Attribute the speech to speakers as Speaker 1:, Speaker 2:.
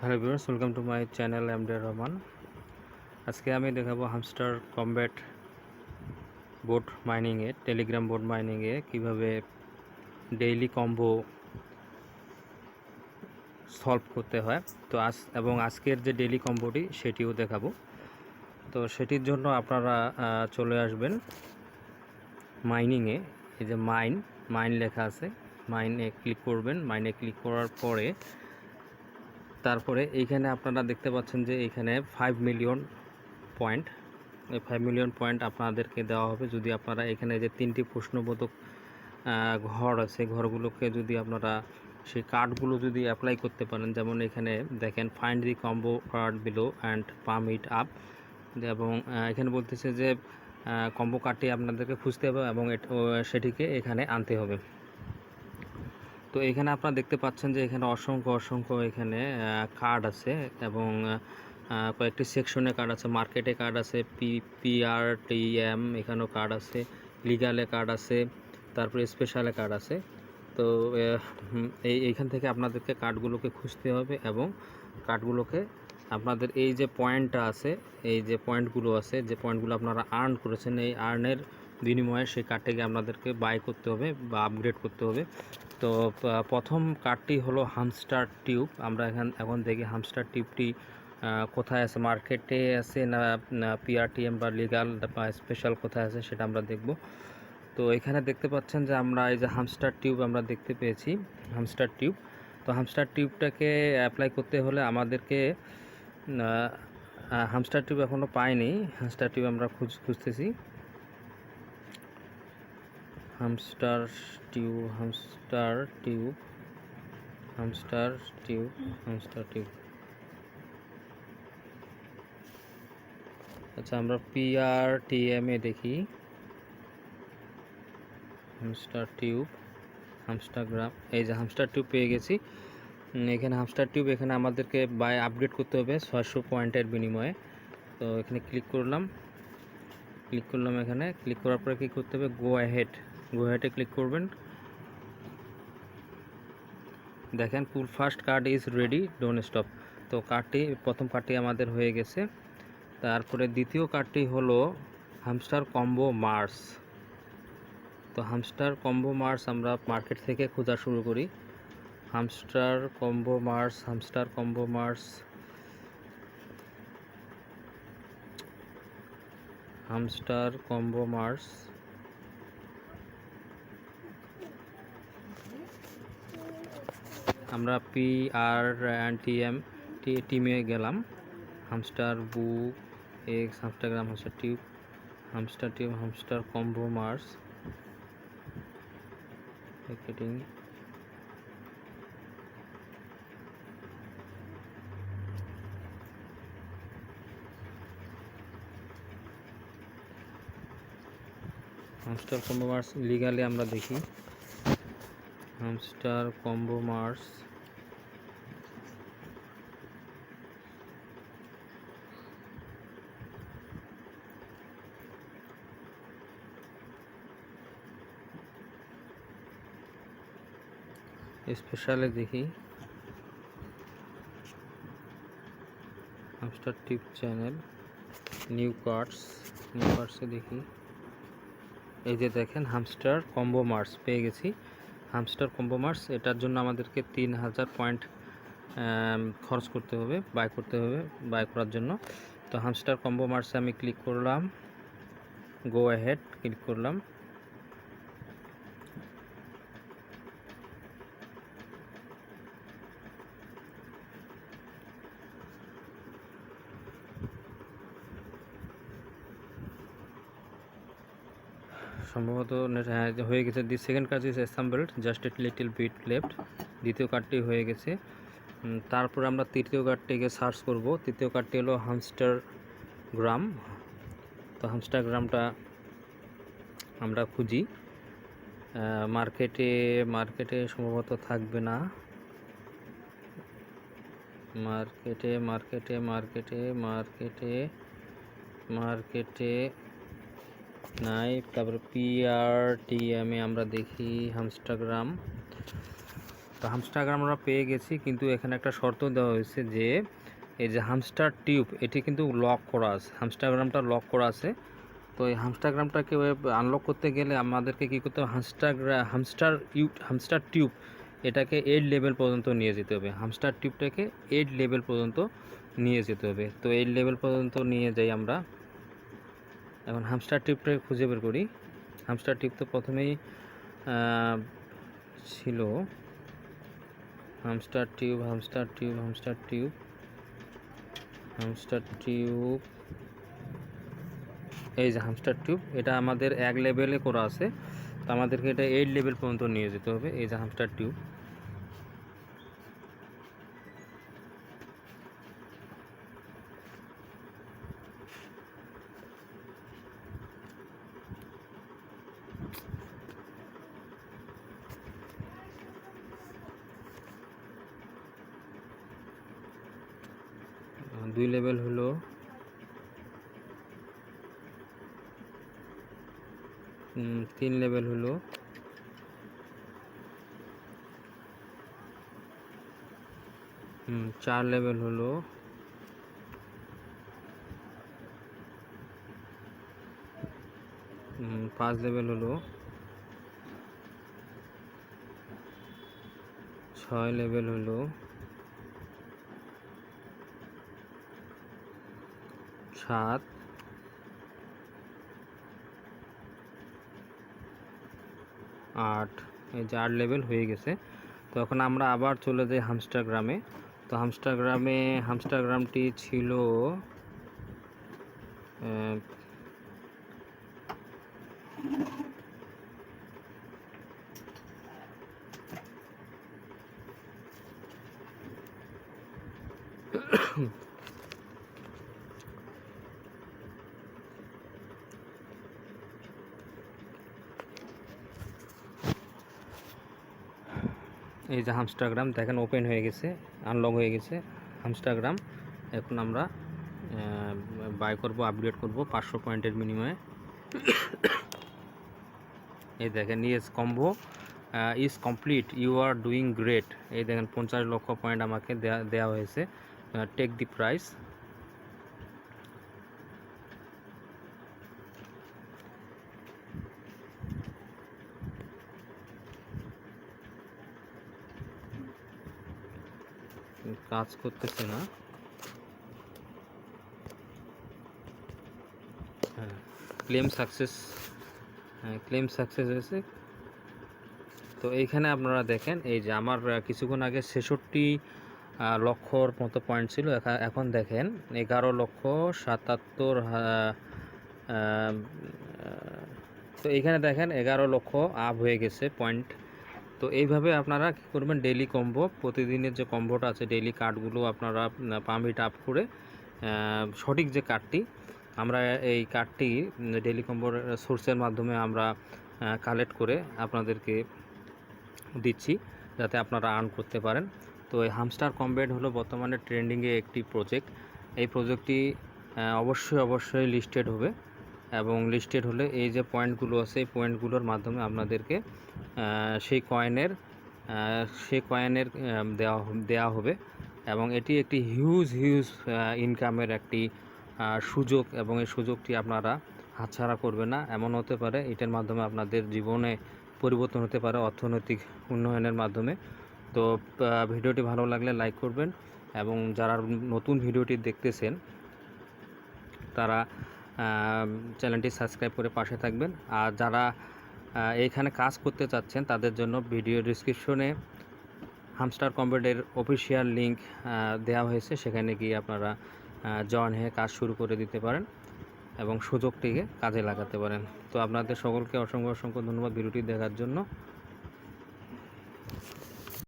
Speaker 1: Hello viewers, welcome to my channel MD Rahman. আজকে আমি দেখাবো হামস্টার কমব্যাট বোট মাইনিংয়ে, টেলিগ্রাম বোট মাইনিংয়ে কীভাবে ডেইলি কম্বো সলভ করতে হয়। তো আজকের যে ডেইলি কম্বোটি সেটিও দেখাবো। তো সেটির জন্য আপনারা চলে আসবেন মাইনিংয়ে। এই যে মাইন লেখা আছে, মাইনে ক্লিক করবেন। মাইনে ক্লিক করার পরে তারপরে এইখানে আপনারা দেখতে পাচ্ছেন যে এইখানে 5 মিলিয়ন পয়েন্ট, এই 5 মিলিয়ন পয়েন্ট আপনাদেরকে দেওয়া হবে যদি আপনারা এখানে যে 3টি প্রশ্নবোধক ঘর আছে, ঘরগুলোকে যদি আপনারা সেই কার্ডগুলো যদি অ্যাপ্লাই করতে পারেন। যেমন এখানে দেখেন find the combo card below and palm it up, এবং এখানে বলতেছে যে কম্বো কার্ডটি আপনাদেরকে খুঁজতে হবে এবং সেটিকে এখানে আনতে হবে। তো এখানে আপনারা দেখতে পাচ্ছেন যে এখানে অসংখ্য এখানে কার্ড আছে এবং কয়েকটি সেকশনে কার্ড আছে। মার্কেটে কার্ড আছে, PRTM এখানেও কার্ড আছে, লিগালে কার্ড আছে, তারপরে স্পেশালে কার্ড আছে। তো এইখান থেকে আপনাদেরকে কার্ডগুলোকে খুঁজতে হবে এবং কার্ডগুলোকে আপনাদের এই যে পয়েন্টটা আছে, এই যে পয়েন্টগুলো আছে, যে পয়েন্টগুলো আপনারা আর্ন করেছেন, এই আর্নের বিনিময়ে সেই কার্ডটিকে আপনাদেরকে বাই করতে হবে বা আপগ্রেড করতে হবে। তো প্রথম কার্ডটি হলো হামস্টার টিউব। আমরা এখন দেখি হামস্টার টিউবটি কোথায় আছে, মার্কেটে আছে না PRTM বা লিগাল বা স্পেশাল কোথায় আছে সেটা আমরা দেখব। তো এখানে দেখতে পাচ্ছেন যে আমরা এই যে হামস্টার টিউব আমরা দেখতে পেয়েছি, হামস্টার টিউব। তো হামস্টার টিউবটাকে অ্যাপ্লাই করতে হলে আমাদেরকে হামস্টার টিউব এখনও পাইনি। হামস্টার টিউব আমরা খুঁজতেছি। হামস্টার টিউব আচ্ছা, আমরা PRTM এ দেখি হামস্টার টিউব, হামস্টারগ্রাম। এই যে হামস্টার টিউব পেয়ে গেছি। এখানে হামস্টার টিউব, এখানে আমাদেরকে বাই আপগ্রেড করতে হবে 600 পয়েন্টের বিনিময়ে। তো এখানে ক্লিক করলাম। এখানে ক্লিক করার পরে কী করতে হবে, গো অ্যাহেডে ক্লিক করবেন। দেখেন pull first card is ready, don't stop. তো প্রথম কার্ডটি আমাদের হয়ে গেছে। তারপরে দ্বিতীয় কার্ডটি হলো হামস্টার কম্বো মার্স। তো হামস্টার কম্বো মার্স আমরা মার্কেট থেকে খোঁজা শুরু করি। হামস্টার কম্বো মার্স আমরা PRTM টিমে গেলাম। Hamster boo X, hamstergram, Hamster combo mars packeting. Hamster combo mars legally আমরা দেখি হামস্টার কম্বো মার্স। স্পেশালে দেখি হামস্টার টিপ চ্যানেল, নিউ কার্ডসে দেখি। এই যে দেখেন হামস্টার কম্বো মার্স পেয়ে গেছি। হামস্টার কম্বো মার্স, এটার জন্য আমাদেরকে 3000 পয়েন্ট খরচ করতে হবে, বাই করার জন্য। তো হামস্টার কম্বো মার্সে আমি ক্লিক করলাম, গো অ্যাহেড ক্লিক করলাম। সম্ভবত হয়ে গেছে। The second card is assembled, just a little bit left. দ্বিতীয় কার্ডটি হয়ে গেছে। তারপর আমরা তৃতীয় কার্ডটিকে সার্চ করব। তৃতীয় কার্ডটি হলো হামস্টারগ্রাম। তো হামস্টারগ্রামটা আমরা খুঁজি। মার্কেটে সম্ভবত থাকবে না। মার্কেটে নাই। তারপরে PRTM এ আমরা দেখি হামস্টারগ্রাম। তো হামস্টারগ্রাম আমরা পেয়ে গেছি, কিন্তু এখানে একটা শর্ত দেওয়া হয়েছে যে এই যে হামস্টার টিউব এটি কিন্তু লক করা আছে, হামস্টারগ্রামটা লক করা আছে। তো এই হামস্টারগ্রামটাকে আনলক করতে গেলে আমাদেরকে কী করতে হবে, হামস্টার টিউব এটাকে 8 লেভেল পর্যন্ত নিয়ে যেতে হবে। হামস্টার টিউবটাকে 8 লেভেল পর্যন্ত নিয়ে যেতে হবে। তো 8 লেভেল পর্যন্ত নিয়ে যাই আমরা। এখন হামস্টার টিউবটাকে খুঁজে বের করি। হামস্টার টিউব তো প্রথমেই ছিল হামস্টার টিউব, এই যে হামস্টার টিউব, এটা আমাদের 1 লেভেলে করা আছে। তো আমাদেরকে এটা 8 লেভেল পর্যন্ত নিয়ে যেতে হবে। এই যে হামস্টার টিউব, দুই লেভেল হলো, 3 লেভেল হলো, 4 লেভেল হলো, 5 লেভেল হলো, 6 লেভেল হলো, 7, 8, এই যে 8 লেভেল হয়ে গেছে। তো এখন আমরা আবার চলে যাই হামস্টারগ্রামে। তো হামস্টারগ্রামটি ছিল এই যে হামস্টারগ্রাম দেখেন ওপেন হয়ে গেছে, আনলক হয়ে গেছে হামস্টারগ্রাম। এখন আমরা বাই করব, আপগ্রেড করব 500 পয়েন্টের বিনিময়ে। এই দেখেন yes combo is complete, you are doing great. এই দেখেন 50 লক্ষ পয়েন্ট আমাকে দেওয়া হয়েছে, টেক দি প্রাইস। কাজ করতেছে না, হ্যাঁ ক্লেম সাকসেস হয়েছে। তো এইখানে আপনারা দেখেন এই যে আমার কিছুক্ষণ আগে 66 লক্ষর মতো পয়েন্ট ছিল, এখন দেখেন 11,77,000। তো এইখানে দেখেন 11 লক্ষ আপ হয়ে গেছে পয়েন্ট। তো এইভাবে আপনারা কী করবেন, ডেইলি কম্বো, প্রতিদিনের যে কম্বোটা আছে ডেইলি কার্ডগুলো আপনারা পাম্প আপ করে সঠিক যে কার্ডটি, আমরা এই কার্ডটি ডেইলি কম্বোর সোর্সের মাধ্যমে আমরা কালেক্ট করে আপনাদেরকে দিচ্ছি যাতে আপনারা আর্ন করতে পারেন। তো এই হামস্টার কমব্যাট হলো বর্তমানে ট্রেন্ডিংয়ে একটি প্রজেক্ট। এই প্রজেক্টটি অবশ্যই লিস্টেড হবে, এবং লিস্টেড হলে এই যে পয়েন্টগুলো আছে এই পয়েন্টগুলোর মাধ্যমে আপনাদেরকে সেই কয়েনের দেওয়া হবে, এবং এটি একটি হিউজ ইনকামের একটি সুযোগ, এবং এই সুযোগটি আপনারা হাতছাড়া করবেন না। এমন হতে পারে এটার মাধ্যমে আপনাদের জীবনে পরিবর্তন হতে পারে অর্থনৈতিক উন্নয়নের মাধ্যমে। তো ভিডিওটি ভালো লাগলে লাইক করবেন, এবং যারা নতুন ভিডিওটি দেখতেছেন তারা চ্যানেলটি সাবস্ক্রাইব করে পাশে থাকবেন। আর যারা এইখানে কাজ করতে চাচ্ছেন তাদের জন্য ভিডিও ডিসক্রিপশনে হামস্টার কমব্যাটের অফিসিয়াল লিঙ্ক দেওয়া হয়েছে, সেখানে গিয়ে আপনারা জয়েন হয়ে কাজ শুরু করে দিতে পারেন এবং সুযোগটিকে কাজে লাগাতে পারেন। তো আপনাদের সকলকে অসংখ্য ধন্যবাদ ভিডিওটি দেখার জন্য।